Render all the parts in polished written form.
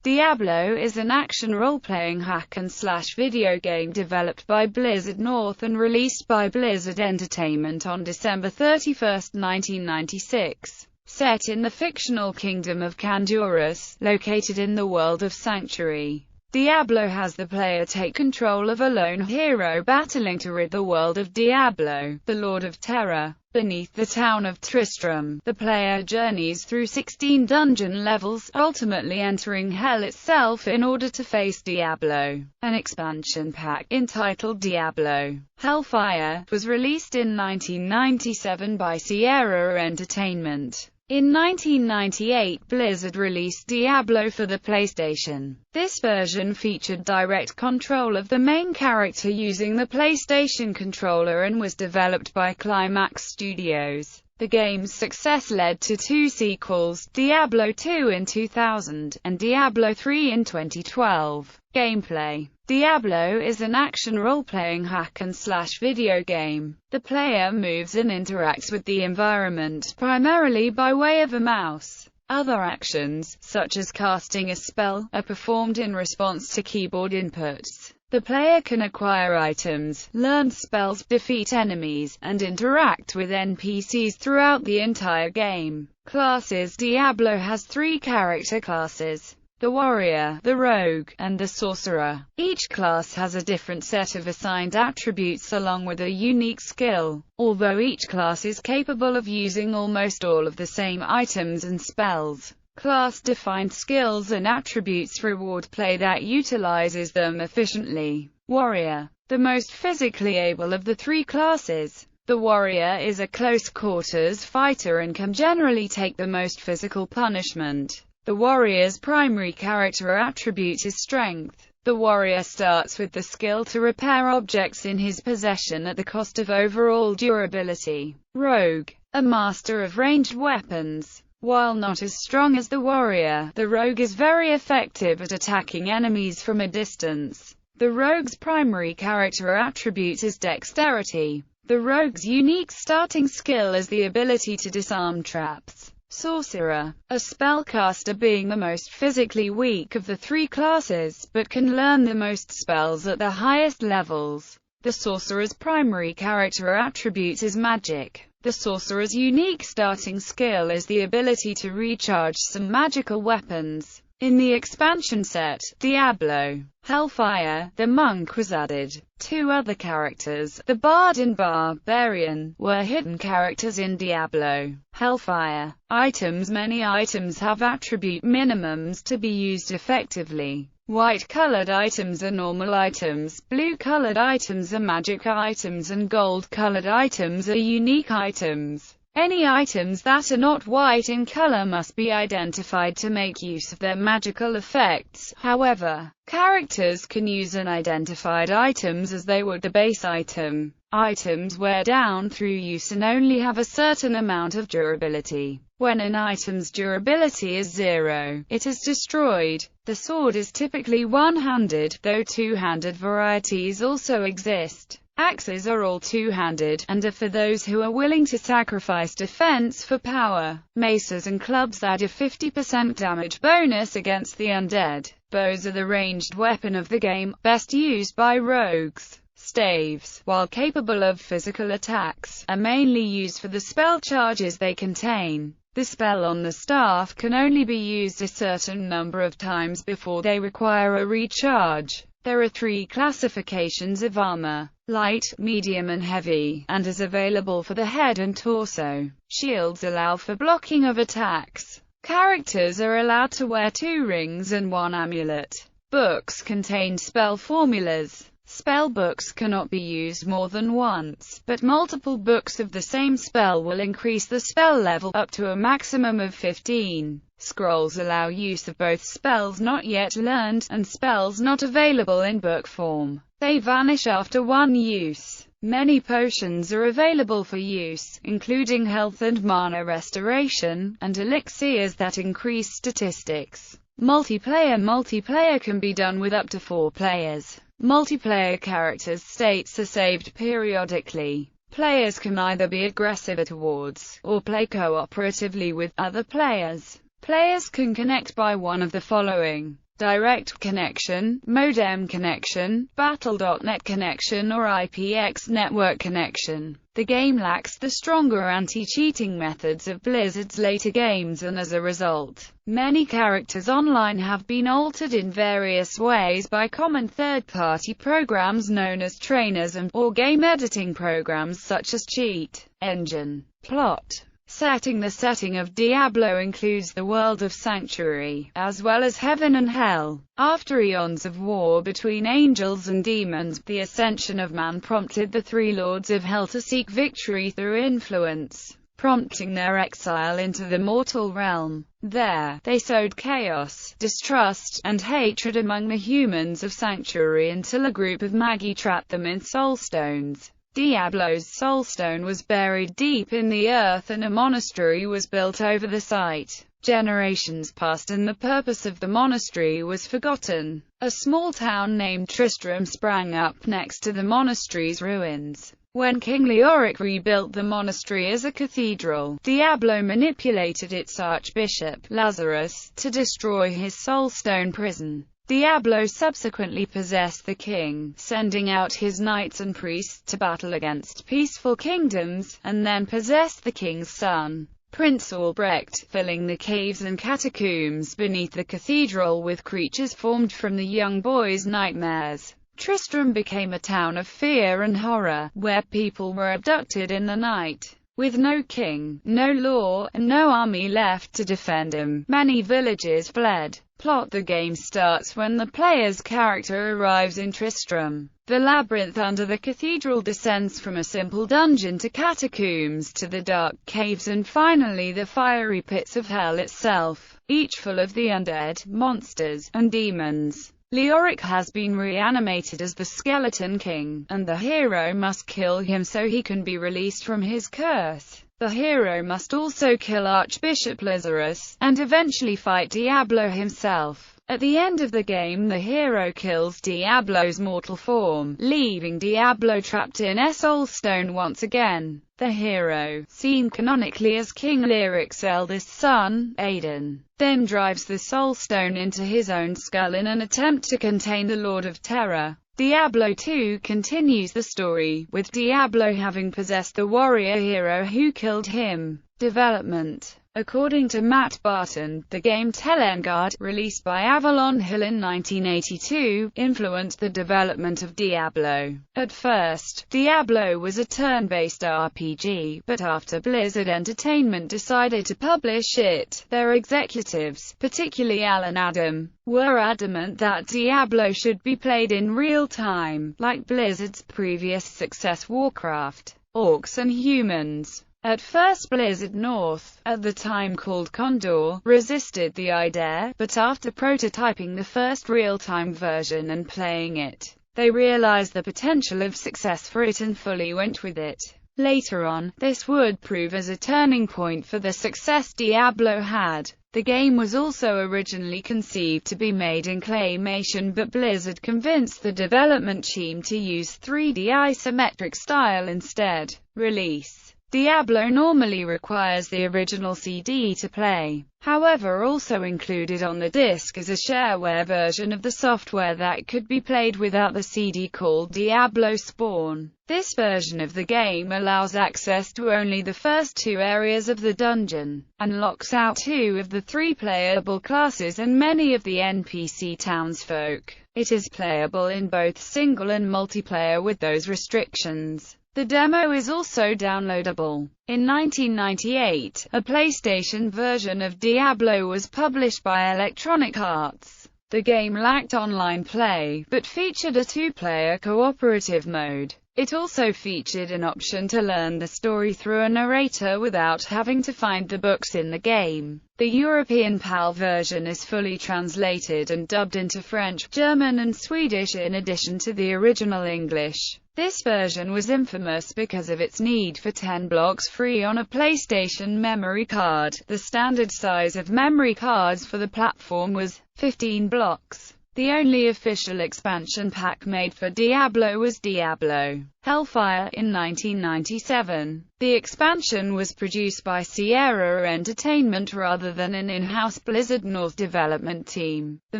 Diablo is an action role-playing hack-and-slash video game developed by Blizzard North and released by Blizzard Entertainment on December 31, 1996. Set in the fictional Kingdom of Khanduras, located in the world of Sanctuary, Diablo has the player take control of a lone hero battling to rid the world of Diablo, the Lord of Terror. Beneath the town of Tristram, the player journeys through 16 dungeon levels, ultimately entering Hell itself in order to face Diablo. An expansion pack, entitled Diablo Hellfire, was released in 1997 by Sierra Entertainment. In 1998, Blizzard released Diablo for the PlayStation. This version featured direct control of the main character using the PlayStation controller and was developed by Climax Studios. The game's success led to two sequels, Diablo 2 in 2000, and Diablo 3 in 2012. Gameplay: Diablo is an action role-playing hack-and-slash video game. The player moves and interacts with the environment primarily by way of a mouse. Other actions, such as casting a spell, are performed in response to keyboard inputs. The player can acquire items, learn spells, defeat enemies, and interact with NPCs throughout the entire game. Classes: Diablo has three character classes: the Warrior, the Rogue, and the Sorcerer. Each class has a different set of assigned attributes along with a unique skill, although each class is capable of using almost all of the same items and spells. Class-defined skills and attributes reward play that utilizes them efficiently. Warrior, the most physically able of the three classes. The Warrior is a close-quarters fighter and can generally take the most physical punishment. The Warrior's primary character attribute is Strength. The Warrior starts with the skill to repair objects in his possession at the cost of overall durability. Rogue, a master of ranged weapons. While not as strong as the Warrior, the Rogue is very effective at attacking enemies from a distance. The Rogue's primary character attribute is Dexterity. The Rogue's unique starting skill is the ability to disarm traps. Sorcerer, a spellcaster being the most physically weak of the three classes, but can learn the most spells at the highest levels. The Sorcerer's primary character attribute is Magic. The Sorcerer's unique starting skill is the ability to recharge some magical weapons. In the expansion set, Diablo Hellfire, the Monk was added. Two other characters, the Bard and Barbarian, were hidden characters in Diablo Hellfire. Items: many items have attribute minimums to be used effectively. White-colored items are normal items, blue-colored items are magic items, and gold-colored items are unique items. Any items that are not white in color must be identified to make use of their magical effects. However, characters can use unidentified items as they would the base item. Items wear down through use and only have a certain amount of durability. When an item's durability is 0, it is destroyed. The sword is typically one-handed, though two-handed varieties also exist. Axes are all two-handed, and are for those who are willing to sacrifice defense for power. Maces and clubs add a 50% damage bonus against the undead. Bows are the ranged weapon of the game, best used by rogues. Staves, while capable of physical attacks, are mainly used for the spell charges they contain. The spell on the staff can only be used a certain number of times before they require a recharge. There are three classifications of armor: light, medium and heavy, and is available for the head and torso. Shields allow for blocking of attacks. Characters are allowed to wear 2 rings and 1 amulet. Books contain spell formulas. Spell books cannot be used more than once, but multiple books of the same spell will increase the spell level up to a maximum of 15. Scrolls allow use of both spells not yet learned, and spells not available in book form. They vanish after one use. Many potions are available for use, including health and mana restoration, and elixirs that increase statistics. Multiplayer can be done with up to 4 players. Multiplayer characters' states are saved periodically. Players can either be aggressive towards, or play cooperatively with, other players. Players can connect by one of the following: direct connection, modem connection, battle.net connection or IPX network connection. The game lacks the stronger anti-cheating methods of Blizzard's later games, and as a result, many characters online have been altered in various ways by common third-party programs known as trainers or game editing programs such as Cheat Engine. Plot setting: the setting of Diablo includes the world of Sanctuary, as well as Heaven and Hell. After eons of war between angels and demons, the ascension of man prompted the three lords of Hell to seek victory through influence, prompting their exile into the mortal realm. There, they sowed chaos, distrust, and hatred among the humans of Sanctuary until a group of Magi trapped them in soulstones. Diablo's soulstone was buried deep in the earth and a monastery was built over the site. Generations passed and the purpose of the monastery was forgotten. A small town named Tristram sprang up next to the monastery's ruins. When King Leoric rebuilt the monastery as a cathedral, Diablo manipulated its archbishop, Lazarus, to destroy his soulstone prison. Diablo subsequently possessed the king, sending out his knights and priests to battle against peaceful kingdoms, and then possessed the king's son, Prince Albrecht, filling the caves and catacombs beneath the cathedral with creatures formed from the young boy's nightmares. Tristram became a town of fear and horror, where people were abducted in the night. With no king, no law, and no army left to defend him, many villages fled. Plot: the game starts when the player's character arrives in Tristram. The labyrinth under the cathedral descends from a simple dungeon to catacombs to the dark caves and finally the fiery pits of hell itself, each full of the undead, monsters, and demons. Leoric has been reanimated as the Skeleton King, and the hero must kill him so he can be released from his curse. The hero must also kill Archbishop Lazarus, and eventually fight Diablo himself. At the end of the game, the hero kills Diablo's mortal form, leaving Diablo trapped in a soulstone once again. The hero, seen canonically as King Leoric's eldest son, Aiden, then drives the soulstone into his own skull in an attempt to contain the Lord of Terror. Diablo 2 continues the story, with Diablo having possessed the warrior hero who killed him. Development: according to Matt Barton, the game Telengard, released by Avalon Hill in 1982, influenced the development of Diablo. At first, Diablo was a turn-based RPG, but after Blizzard Entertainment decided to publish it, their executives, particularly Alan Adam, were adamant that Diablo should be played in real time, like Blizzard's previous success Warcraft. Orcs and humans. At first Blizzard North, at the time called Condor, resisted the idea, but after prototyping the first real-time version and playing it, they realized the potential of success for it and fully went with it. Later on, this would prove as a turning point for the success Diablo had. The game was also originally conceived to be made in claymation, but Blizzard convinced the development team to use 3D isometric style instead. Release: Diablo normally requires the original CD to play. However, also included on the disc is a shareware version of the software that could be played without the CD called Diablo Spawn. This version of the game allows access to only the first 2 areas of the dungeon, and locks out 2 of the 3 playable classes and many of the NPC townsfolk. It is playable in both single and multiplayer with those restrictions. The demo is also downloadable. In 1998, a PlayStation version of Diablo was published by Electronic Arts. The game lacked online play, but featured a 2-player cooperative mode. It also featured an option to learn the story through a narrator without having to find the books in the game. The European PAL version is fully translated and dubbed into French, German and Swedish in addition to the original English. This version was infamous because of its need for 10 blocks free on a PlayStation memory card. The standard size of memory cards for the platform was 15 blocks. The only official expansion pack made for Diablo was Diablo Hellfire in 1997. The expansion was produced by Sierra Entertainment rather than an in-house Blizzard North development team. The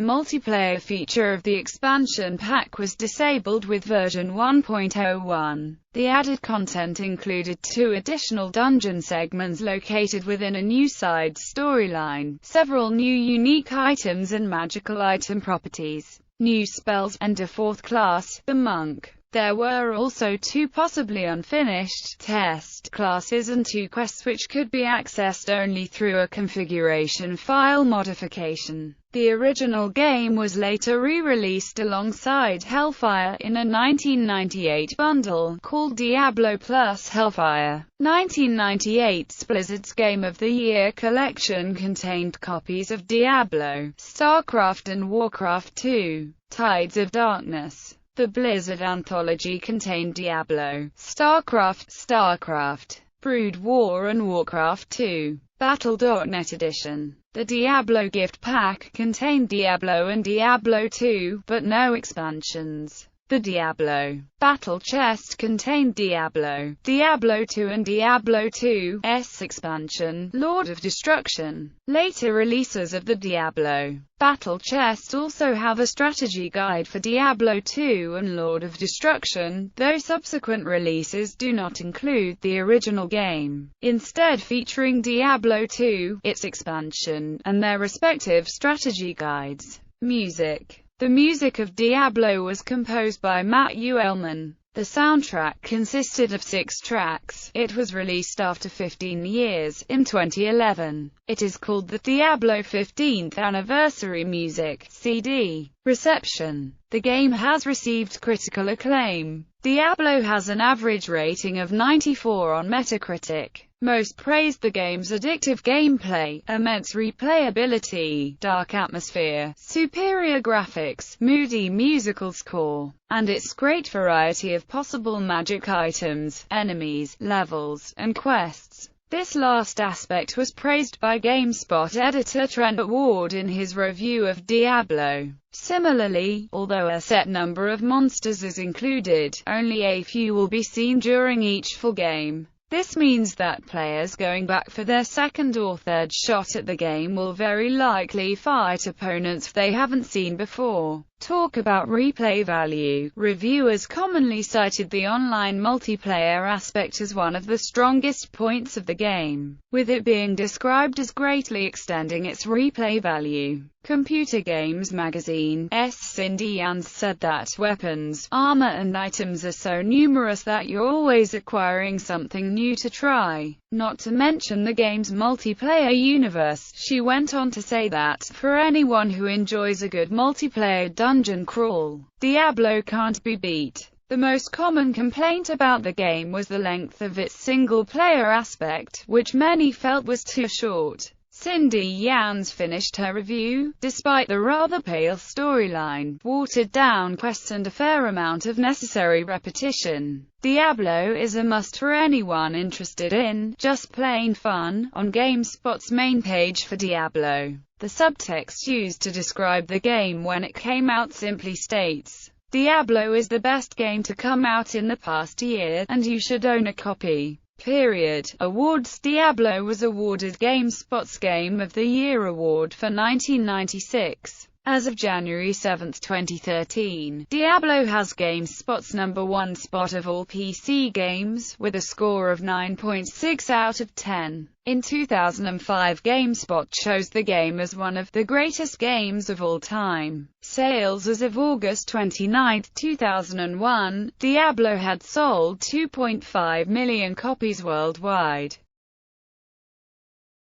multiplayer feature of the expansion pack was disabled with version 1.01. The added content included 2 additional dungeon segments located within a new side storyline, several new unique items and magical item properties, new spells, and a 4th class, the Monk. There were also 2 possibly unfinished test classes and 2 quests which could be accessed only through a configuration file modification. The original game was later re-released alongside Hellfire in a 1998 bundle called Diablo plus Hellfire. 1998's Blizzard's Game of the Year collection contained copies of Diablo, StarCraft and Warcraft 2, Tides of Darkness. The Blizzard Anthology contained Diablo, StarCraft, Brood War and Warcraft 2. Battle.net Edition. The Diablo gift pack contained Diablo and Diablo 2, but no expansions. The Diablo Battle Chest contained Diablo, Diablo 2 and Diablo 2's expansion, Lord of Destruction. Later releases of the Diablo Battle Chest also have a strategy guide for Diablo 2 and Lord of Destruction, though subsequent releases do not include the original game, instead featuring Diablo 2, its expansion, and their respective strategy guides. Music. The music of Diablo was composed by Matt Uelman. The soundtrack consisted of 6 tracks. It was released after 15 years, in 2011. It is called the Diablo 15th Anniversary Music CD. Reception. The game has received critical acclaim. Diablo has an average rating of 94 on Metacritic. Most praised the game's addictive gameplay, immense replayability, dark atmosphere, superior graphics, moody musical score, and its great variety of possible magic items, enemies, levels, and quests. This last aspect was praised by GameSpot editor Trent Ward in his review of Diablo. Similarly, although a set number of monsters is included, only a few will be seen during each full game. This means that players going back for their second or third shot at the game will very likely fight opponents they haven't seen before. Talk about replay value. Reviewers commonly cited the online multiplayer aspect as one of the strongest points of the game, with it being described as greatly extending its replay value. Computer Games Magazine's Cindy Yans said that weapons, armor and items are so numerous that you're always acquiring something new to try, not to mention the game's multiplayer universe. She went on to say that, for anyone who enjoys a good multiplayer dungeon crawl, Diablo can't be beat. The most common complaint about the game was the length of its single-player aspect, which many felt was too short. Cindy Yans finished her review. Despite the rather pale storyline, watered-down quests and a fair amount of necessary repetition, Diablo is a must for anyone interested in just plain fun. On GameSpot's main page for Diablo, the subtext used to describe the game when it came out simply states, "Diablo is the best game to come out in the past year, and you should own a copy." Period. Awards. Diablo was awarded GameSpot's Game of the Year award for 1996. As of January 7, 2013, Diablo has GameSpot's #1 spot of all PC games, with a score of 9.6 out of 10. In 2005, GameSpot chose the game as one of the greatest games of all time. Sales. As of August 29, 2001, Diablo had sold 2.5 million copies worldwide.